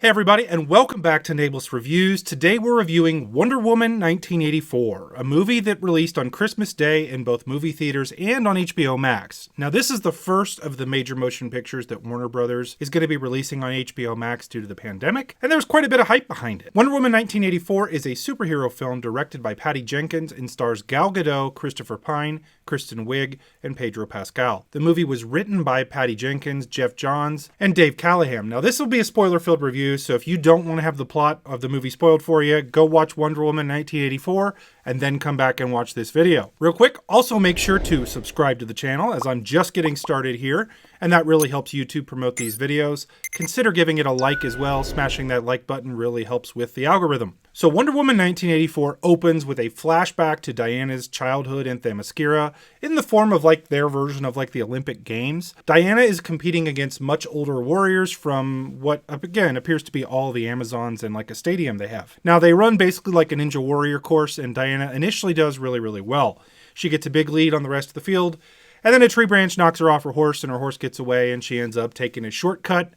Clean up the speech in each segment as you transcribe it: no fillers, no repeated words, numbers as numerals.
Hey everybody, and welcome back to Nameless Reviews. Today we're reviewing Wonder Woman 1984, a movie that released on Christmas Day in both movie theaters and on HBO Max. Now this is the first of the major motion pictures that Warner Brothers is going to be releasing on HBO Max due to the pandemic, and there's quite a bit of hype behind it. Wonder Woman 1984 is a superhero film directed by Patty Jenkins and stars Gal Gadot, Christopher Pine, Kristen Wiig, and Pedro Pascal. The movie was written by Patty Jenkins, Jeff Johns, and Dave Callahan. Now this will be a spoiler-filled review, so if you don't want to have the plot of the movie spoiled for you, go watch Wonder Woman 1984 and then come back and watch this video. Real quick, also make sure to subscribe to the channel as I'm just getting started here, and that really helps YouTube promote these videos. Consider giving it a like as well. Smashing that like button really helps with the algorithm. So Wonder Woman 1984 opens with a flashback to Diana's childhood in Themyscira in the form of their version of the Olympic Games. Diana is competing against much older warriors from what again appears to be all the Amazons and a stadium they have. Now they run basically like a Ninja Warrior course, and Diana initially does really well. She gets a big lead on the rest of the field, and then a tree branch knocks her off her horse and her horse gets away, and she ends up taking a shortcut,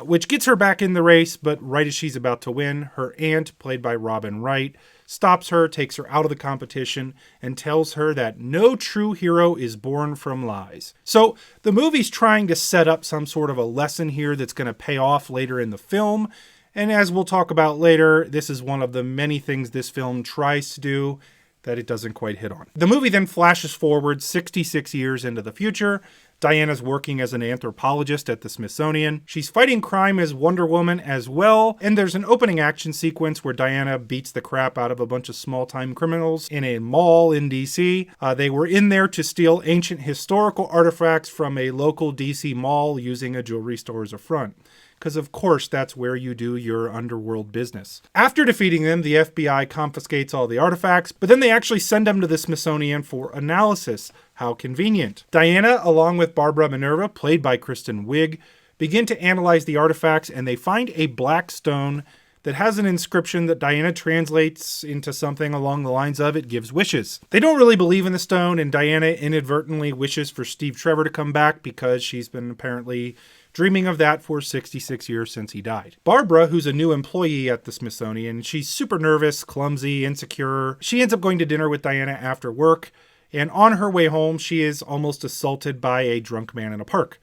which gets her back in the race, but right as she's about to win, her aunt, played by Robin Wright, stops her, takes her out of the competition, and tells her that no true hero is born from lies. So the movie's trying to set up some sort of a lesson here that's going to pay off later in the film, and as we'll talk about later, this is one of the many things this film tries to do that it doesn't quite hit on. The movie then flashes forward 66 years into the future. Diana's working as an anthropologist at the Smithsonian. She's fighting crime as Wonder Woman as well, and there's an opening action sequence where Diana beats the crap out of a bunch of small-time criminals in a mall in DC. They were in there to steal ancient historical artifacts from a local DC mall using a jewelry store as a front, because of course that's where you do your underworld business. After defeating them, the FBI confiscates all the artifacts, but then they actually send them to the Smithsonian for analysis. How convenient. Diana, along with Barbara Minerva, played by Kristen Wiig, begin to analyze the artifacts, and they find a black stone that has an inscription that Diana translates into something along the lines of "it gives wishes." They don't really believe in the stone, and Diana inadvertently wishes for Steve Trevor to come back because she's been apparently dreaming of that for 66 years since he died. Barbara, who's a new employee at the Smithsonian, she's super nervous, clumsy, insecure. She ends up going to dinner with Diana after work, and on her way home, she is almost assaulted by a drunk man in a park.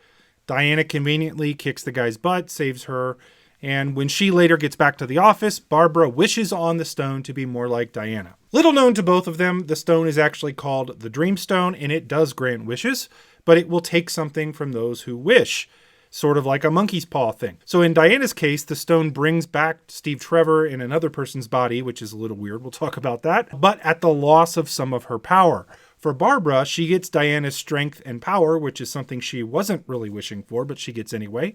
Diana conveniently kicks the guy's butt, saves her, and when she later gets back to the office, Barbara wishes on the stone to be more like Diana. Little known to both of them, the stone is actually called the Dream Stone, and it does grant wishes, but it will take something from those who wish. Sort of like a monkey's paw thing. So in Diana's case, the stone brings back Steve Trevor in another person's body, which is a little weird. We'll talk about that. But at the loss of some of her power. For Barbara, she gets Diana's strength and power, which is something she wasn't really wishing for, but she gets anyway.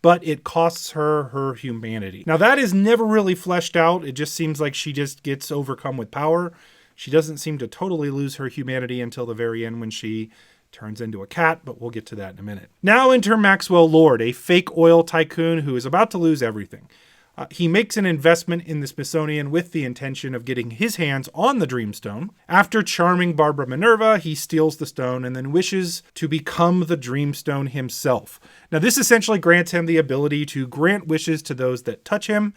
But it costs her her humanity. Now that is never really fleshed out. It just seems like she just gets overcome with power. She doesn't seem to totally lose her humanity until the very end when she turns into a cat, but we'll get to that in a minute. Now enter Maxwell Lord, a fake oil tycoon who is about to lose everything. He makes an investment in the Smithsonian with the intention of getting his hands on the Dreamstone. After charming Barbara Minerva, he steals the stone and then wishes to become the Dreamstone himself. Now this essentially grants him the ability to grant wishes to those that touch him,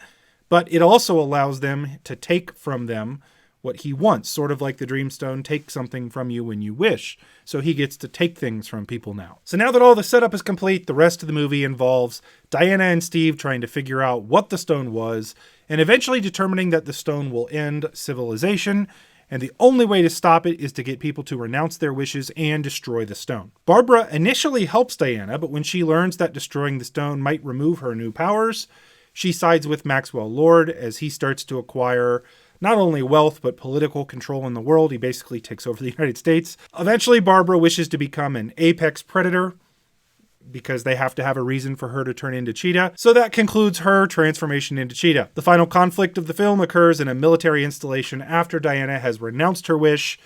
but it also allows them to take from them what he wants, sort of like the Dreamstone takes something from you when you wish. So he gets to take things from people now. So now that all the setup is complete, the rest of the movie involves Diana and Steve trying to figure out what the stone was, and eventually determining that the stone will end civilization, and the only way to stop it is to get people to renounce their wishes and destroy the stone. Barbara initially helps Diana, but when she learns that destroying the stone might remove her new powers, she sides with Maxwell Lord as he starts to acquire not only wealth, but political control in the world. He basically takes over the United States. Eventually, Barbara wishes to become an apex predator because they have to have a reason for her to turn into Cheetah. So that concludes her transformation into Cheetah. The final conflict of the film occurs in a military installation after Diana has renounced her wish,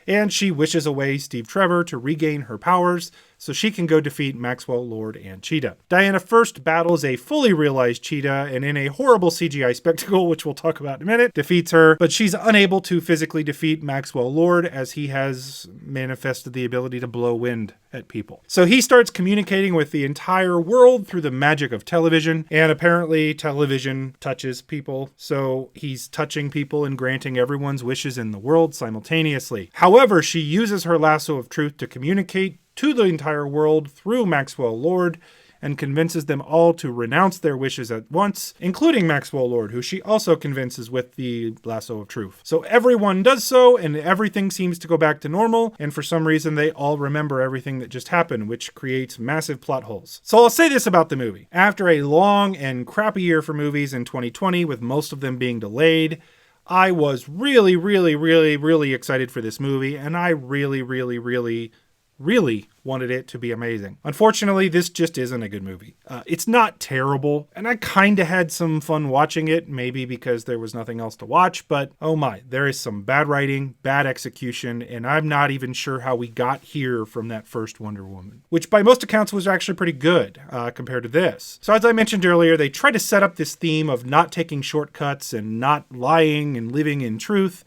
and she wishes away Steve Trevor to regain her powers so she can go defeat Maxwell Lord and Cheetah. Diana first battles a fully realized Cheetah, and in a horrible CGI spectacle, which we'll talk about in a minute, defeats her, but she's unable to physically defeat Maxwell Lord as he has manifested the ability to blow wind at people. So he starts communicating with the entire world through the magic of television, and apparently television touches people, so he's touching people and granting everyone's wishes in the world simultaneously. However, she uses her lasso of truth to communicate to the entire world through Maxwell Lord, and convinces them all to renounce their wishes at once, including Maxwell Lord, who she also convinces with the lasso of truth. So everyone does so, and everything seems to go back to normal, and for some reason they all remember everything that just happened, which creates massive plot holes. So I'll say this about the movie. After a long and crappy year for movies in 2020, with most of them being delayed, I was really excited for this movie, and I really wanted it to be amazing. Unfortunately, this just isn't a good movie. It's not terrible, and I kind of had some fun watching it, maybe because there was nothing else to watch, but oh my, there is some bad writing, bad execution, and I'm not even sure how we got here from that first Wonder Woman, which by most accounts was actually pretty good compared to this. So as I mentioned earlier, they try to set up this theme of not taking shortcuts and not lying and living in truth,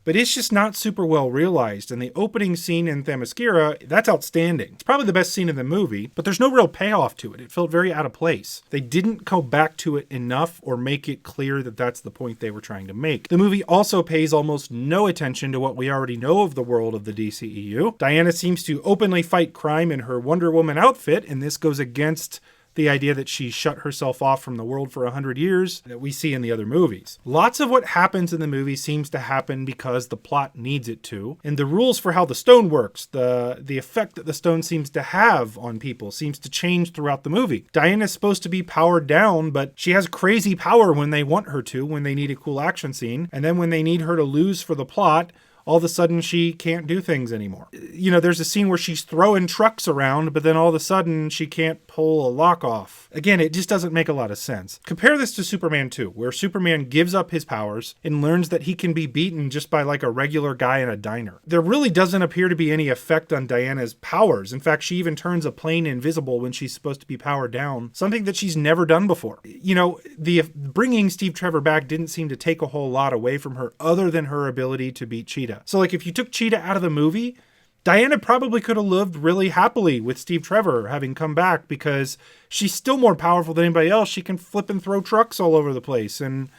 but it's just not super well realized. And the opening scene in Themyscira, that's outstanding. It's probably the best scene in the movie, but there's no real payoff to it. It felt very out of place. They didn't go back to it enough or make it clear that that's the point they were trying to make. The movie also pays almost no attention to what we already know of the world of the DCEU. Diana seems to openly fight crime in her Wonder Woman outfit, and this goes against the idea that she shut herself off from the world for 100 years that we see in the other movies. Lots of what happens in the movie seems to happen because the plot needs it to, and the rules for how the stone works, the effect that the stone seems to have on people seems to change throughout the movie. Diana's supposed to be powered down, but she has crazy power when they want her to, when they need a cool action scene, and then when they need her to lose for the plot, all of a sudden she can't do things anymore. You know, there's a scene where she's throwing trucks around, but then all of a sudden she can't pull a lock off. Again, it just doesn't make a lot of sense. Compare this to Superman 2, where Superman gives up his powers and learns that he can be beaten just by like a regular guy in a diner. There really doesn't appear to be any effect on Diana's powers. In fact, she even turns a plane invisible when she's supposed to be powered down, something that she's never done before. You know, the bringing Steve Trevor back didn't seem to take a whole lot away from her other than her ability to beat Cheetah. So like if you took Cheetah out of the movie, Diana probably could have lived really happily with Steve Trevor having come back because she's still more powerful than anybody else. She can flip and throw trucks all over the place and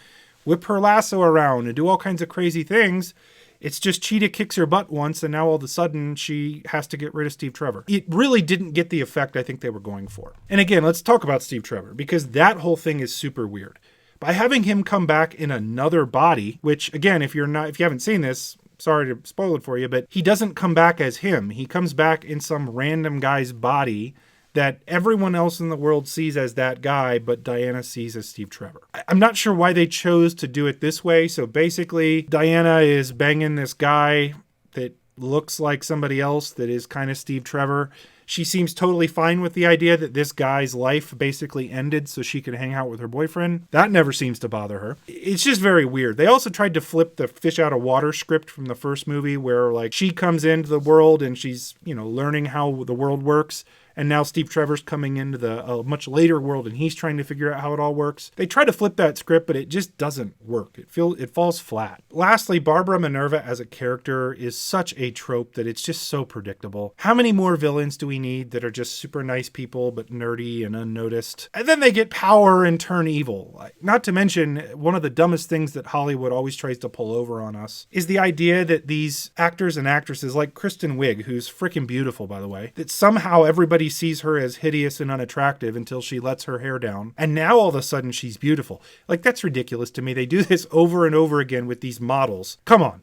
whip her lasso around and do all kinds of crazy things. It's just Cheetah kicks her butt once and now all of a sudden she has to get rid of Steve Trevor. It really didn't get the effect I think they were going for. And again, let's talk about Steve Trevor because that whole thing is super weird. By having him come back in another body, which again, if you haven't seen this, sorry to spoil it for you, but he doesn't come back as him. He comes back in some random guy's body that everyone else in the world sees as that guy, but Diana sees as Steve Trevor. I'm not sure why they chose to do it this way. So basically, Diana is banging this guy that looks like somebody else that is kind of Steve Trevor. She seems totally fine with the idea that this guy's life basically ended so she could hang out with her boyfriend. That never seems to bother her. It's just very weird. They also tried to flip the fish out of water script from the first movie where like she comes into the world and she's, learning how the world works. And now Steve Trevor's coming into the much later world and he's trying to figure out how it all works. They try to flip that script, but it just doesn't work. It falls flat. Lastly, Barbara Minerva as a character is such a trope that it's just so predictable. How many more villains do we need that are just super nice people but nerdy and unnoticed? And then they get power and turn evil. Not to mention, one of the dumbest things that Hollywood always tries to pull over on us is the idea that these actors and actresses like Kristen Wiig, who's freaking beautiful by the way, that somehow everybody sees her as hideous and unattractive until she lets her hair down. And now all of a sudden she's beautiful. Like, that's ridiculous to me. They do this over and over again with these models. Come on.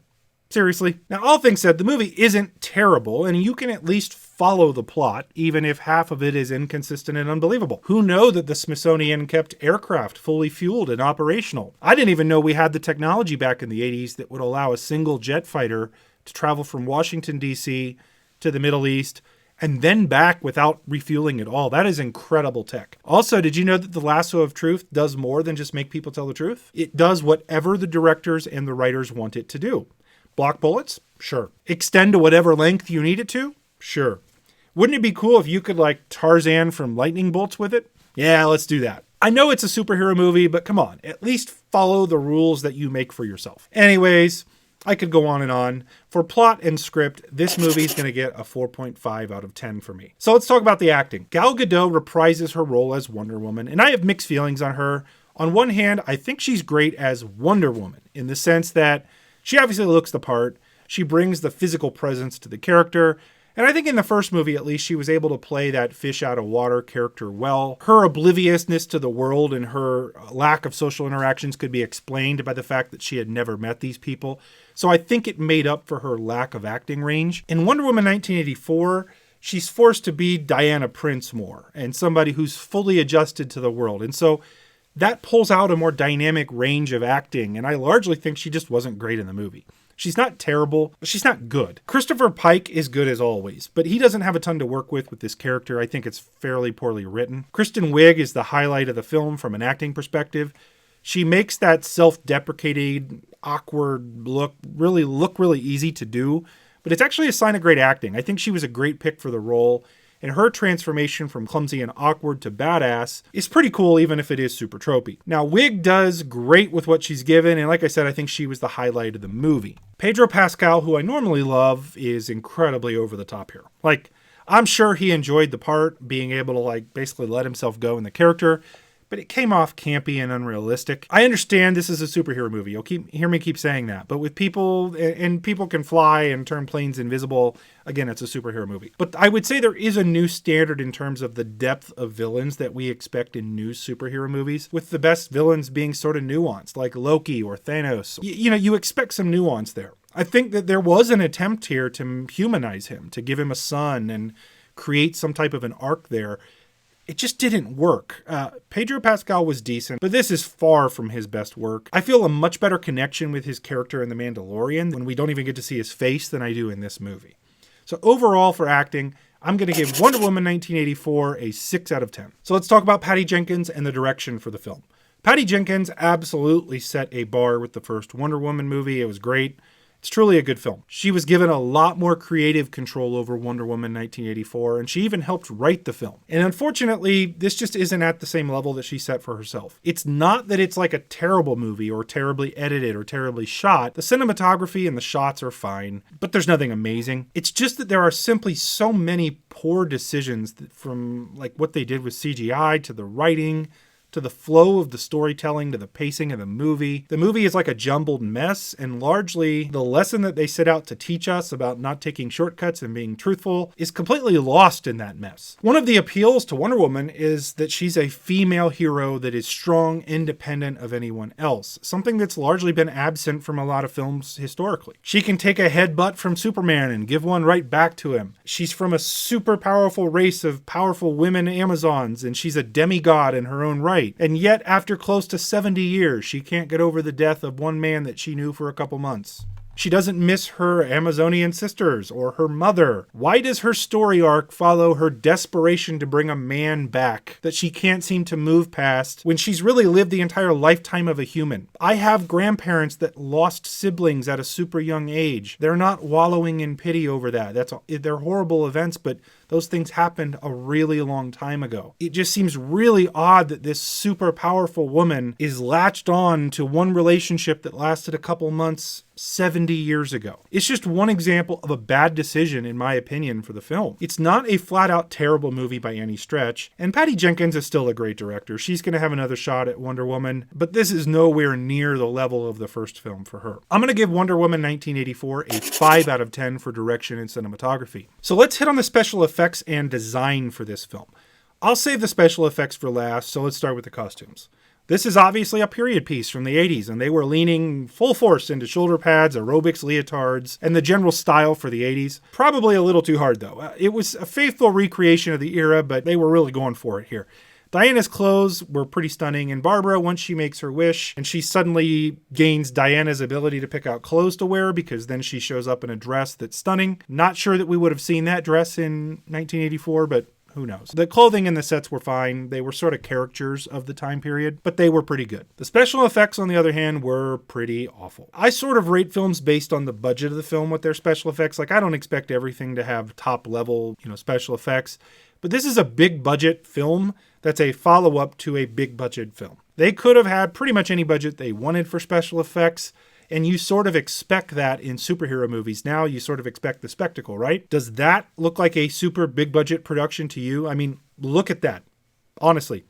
Seriously. Now, all things said, the movie isn't terrible, and you can at least follow the plot, even if half of it is inconsistent and unbelievable. Who knew that the Smithsonian kept aircraft fully fueled and operational? I didn't even know we had the technology back in the 80s that would allow a single jet fighter to travel from Washington, D.C. to the Middle East and then back without refueling at all. That is incredible tech. Also, did you know that the lasso of truth does more than just make people tell the truth? It does whatever the directors and the writers want it to do. Block bullets? Sure. Extend to whatever length you need it to? Sure. Wouldn't it be cool if you could like Tarzan from lightning bolts with it? Yeah, let's do that. I know it's a superhero movie, but come on, at least follow the rules that you make for yourself. Anyways, I could go on and on. For plot and script, this movie's going to get a 4.5 out of 10 for me. So let's talk about the acting. Gal Gadot reprises her role as Wonder Woman, and I have mixed feelings on her. On one hand, I think she's great as Wonder Woman, in the sense that she obviously looks the part. She brings the physical presence to the character. And I think in the first movie, at least, she was able to play that fish out of water character well. Her obliviousness to the world and her lack of social interactions could be explained by the fact that she had never met these people. So I think it made up for her lack of acting range. In Wonder Woman 1984, she's forced to be Diana Prince more and somebody who's fully adjusted to the world. And so that pulls out a more dynamic range of acting. And I largely think she just wasn't great in the movie. She's not terrible, but she's not good. Christopher Pike is good as always, but he doesn't have a ton to work with this character. I think it's fairly poorly written. Kristen Wiig is the highlight of the film from an acting perspective. She makes that self-deprecating, awkward look really easy to do, but it's actually a sign of great acting. I think she was a great pick for the role, and her transformation from clumsy and awkward to badass is pretty cool, even if it is super tropey. Now, Wiig does great with what she's given, and like I said, I think she was the highlight of the movie. Pedro Pascal, who I normally love, is incredibly over the top here. Like, I'm sure he enjoyed the part, being able to like basically let himself go in the character, but it came off campy and unrealistic. I understand this is a superhero movie. You'll hear me keep saying that. But with people, and people can fly and turn planes invisible, again, it's a superhero movie. But I would say there is a new standard in terms of the depth of villains that we expect in new superhero movies, with the best villains being sort of nuanced, like Loki or Thanos. You expect some nuance there. I think that there was an attempt here to humanize him, to give him a son and create some type of an arc there. It just didn't work. Pedro Pascal was decent, but this is far from his best work. I feel a much better connection with his character in The Mandalorian when we don't even get to see his face than I do in this movie. So overall for acting, I'm going to give Wonder Woman 1984 a 6 out of 10. So let's talk about Patty Jenkins and the direction for the film. Patty Jenkins absolutely set a bar with the first Wonder Woman movie. It was great. It's truly a good film. She was given a lot more creative control over Wonder Woman 1984, and she even helped write the film. And unfortunately, this just isn't at the same level that she set for herself. It's not that it's like a terrible movie or terribly edited or terribly shot. The cinematography and the shots are fine, but there's nothing amazing. It's just that there are simply so many poor decisions from like what they did with CGI to the writing, to the flow of the storytelling, to the pacing of the movie. The movie is like a jumbled mess, and largely the lesson that they set out to teach us about not taking shortcuts and being truthful is completely lost in that mess. One of the appeals to Wonder Woman is that she's a female hero that is strong, independent of anyone else, something that's largely been absent from a lot of films historically. She can take a headbutt from Superman and give one right back to him. She's from a super powerful race of powerful women Amazons, and she's a demigod in her own right. And yet, after close to 70 years, she can't get over the death of one man that she knew for a couple months. She doesn't miss her Amazonian sisters or her mother. Why does her story arc follow her desperation to bring a man back that she can't seem to move past when she's really lived the entire lifetime of a human? I have grandparents that lost siblings at a super young age. They're not wallowing in pity over that. They're horrible events, but those things happened a really long time ago. It just seems really odd that this super powerful woman is latched on to one relationship that lasted a couple months 70 years ago. It's just one example of a bad decision, in my opinion, for the film. It's not a flat-out terrible movie by any stretch, and Patty Jenkins is still a great director. She's going to have another shot at Wonder Woman, but this is nowhere near the level of the first film for her. I'm going to give Wonder Woman 1984 a 5 out of 10 for direction and cinematography. So let's hit on the special effects and design for this film. I'll save the special effects for last, so let's start with the costumes. This is obviously a period piece from the 80s, and they were leaning full force into shoulder pads, aerobics, leotards, and the general style for the 80s. Probably a little too hard, though. It was a faithful recreation of the era, but they were really going for it here. Diana's clothes were pretty stunning, and Barbara, once she makes her wish, and she suddenly gains Diana's ability to pick out clothes to wear, because then she shows up in a dress that's stunning. Not sure that we would have seen that dress in 1984, but who knows? The clothing and the sets were fine. They were sort of caricatures of the time period, but they were pretty good. The special effects, on the other hand, were pretty awful. I sort of rate films based on the budget of the film with their special effects. Like, I don't expect everything to have top level, special effects, but this is a big budget film that's a follow-up to a big budget film. They could have had pretty much any budget they wanted for special effects, and you sort of expect that in superhero movies. Now you sort of expect the spectacle, right? Does that look like a super big budget production to you? I mean, look at that. Honestly,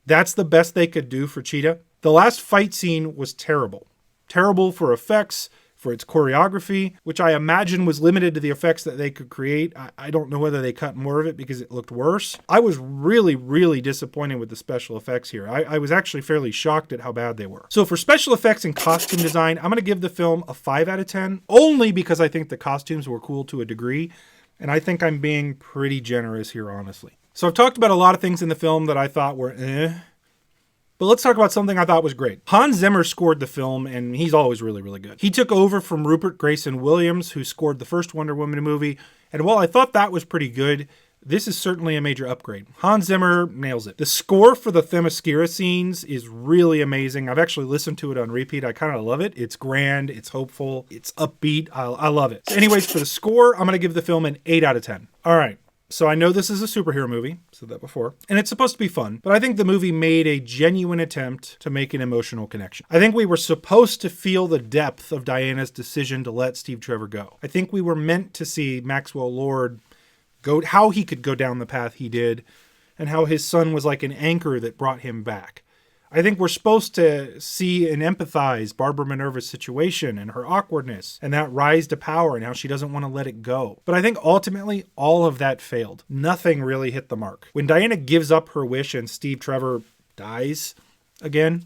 that's the best they could do for Cheetah. The last fight scene was terrible. Terrible for effects, for its choreography, which I imagine was limited to the effects that they could create. I don't know whether they cut more of it because it looked worse. I was really, really disappointed with the special effects here. I was actually fairly shocked at how bad they were. So for special effects and costume design, I'm going to give the film a 5 out of 10, only because I think the costumes were cool to a degree, and I think I'm being pretty generous here, honestly. So I've talked about a lot of things in the film that I thought were but let's talk about something I thought was great. Hans Zimmer scored the film, and he's always really, really good. He took over from Rupert Grayson-Williams, who scored the first Wonder Woman movie, and while I thought that was pretty good, this is certainly a major upgrade. Hans Zimmer nails it. The score for the Themyscira scenes is really amazing. I've actually listened to it on repeat. I kind of love it. It's grand, it's hopeful, it's upbeat. I love it. So anyways, for the score, I'm going to give the film an 8 out of 10. All right. So I know this is a superhero movie, said that before, and it's supposed to be fun, but I think the movie made a genuine attempt to make an emotional connection. I think we were supposed to feel the depth of Diana's decision to let Steve Trevor go. I think we were meant to see Maxwell Lord how he could go down the path he did, and how his son was like an anchor that brought him back. I think we're supposed to see and empathize Barbara Minerva's situation and her awkwardness and that rise to power and how she doesn't want to let it go. But I think ultimately all of that failed. Nothing really hit the mark. When Diana gives up her wish and Steve Trevor dies again,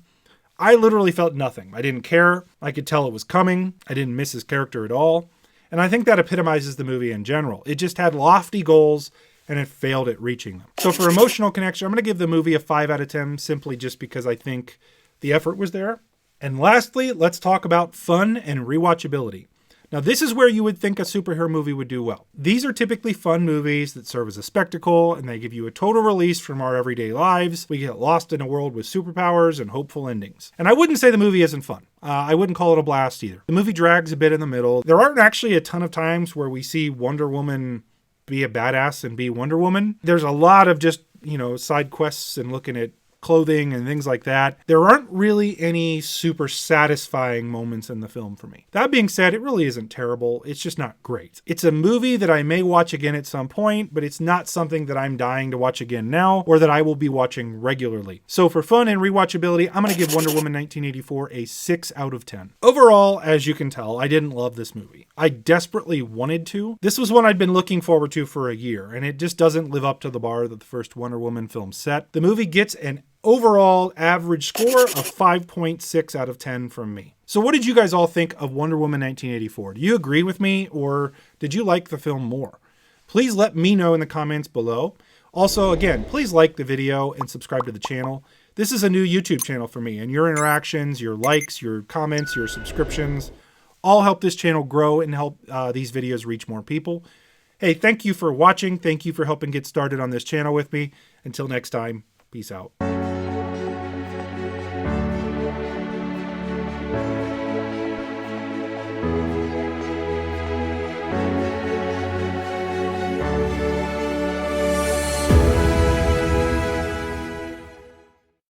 I literally felt nothing. I didn't care. I could tell it was coming. I didn't miss his character at all. And I think that epitomizes the movie in general. It just had lofty goals and it failed at reaching them. So for emotional connection, I'm going to give the movie a 5 out of 10 simply just because I think the effort was there. And lastly, let's talk about fun and rewatchability. Now, this is where you would think a superhero movie would do well. These are typically fun movies that serve as a spectacle, and they give you a total release from our everyday lives. We get lost in a world with superpowers and hopeful endings. And I wouldn't say the movie isn't fun. I wouldn't call it a blast either. The movie drags a bit in the middle. There aren't actually a ton of times where we see Wonder Woman be a badass and be Wonder Woman. There's a lot of just, side quests and looking at clothing and things like that. There aren't really any super satisfying moments in the film for me. That being said, it really isn't terrible. It's just not great. It's a movie that I may watch again at some point, but it's not something that I'm dying to watch again now or that I will be watching regularly. So for fun and rewatchability, I'm going to give Wonder Woman 1984 a 6 out of 10. Overall, as you can tell, I didn't love this movie. I desperately wanted to. This was one I'd been looking forward to for a year, and it just doesn't live up to the bar that the first Wonder Woman film set. The movie gets an overall average score of 5.6 out of 10 from me. So what did you guys all think of Wonder Woman 1984? Do you agree with me, or did you like the film more? Please let me know in the comments below. Also, again, please like the video and subscribe to the channel. This is a new YouTube channel for me, and your interactions, your likes, your comments, your subscriptions all help this channel grow and help these videos reach more people. Hey, thank you for watching. Thank you for helping get started on this channel with me. Until next time, peace out.